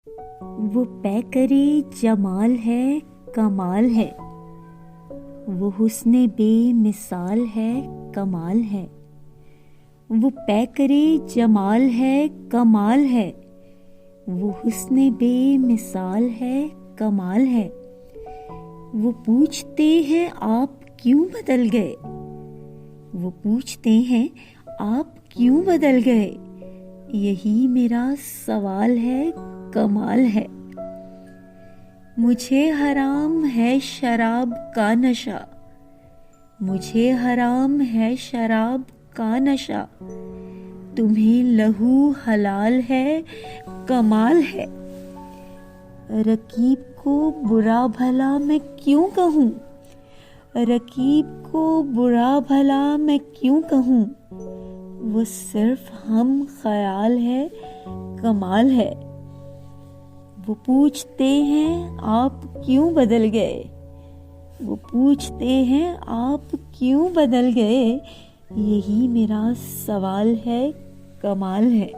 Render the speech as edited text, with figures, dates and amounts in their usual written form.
वो पैकरे जमाल है, कमाल है। वो हुस्ने बेमिसाल है, कमाल है। वो पैकरे जमाल है, कमाल है। वो हुस्ने बेमिसाल है, कमाल है। वो पूछते हैं आप क्यों बदल गए। वो पूछते हैं आप क्यों बदल गए। यही मेरा सवाल है, कमाल है। मुझे हराम है शराब का नशा। मुझे हराम है शराब का नशा। तुम्हें लहू हलाल है, कमाल है। रकीब को बुरा भला मैं क्यों कहूँ। रकीब को बुरा भला मैं क्यों कहूँ। वो सिर्फ हम ख्याल है, कमाल है। वो पूछते हैं आप क्यों बदल गए। वो पूछते हैं आप क्यों बदल गए। यही मेरा सवाल है, कमाल है।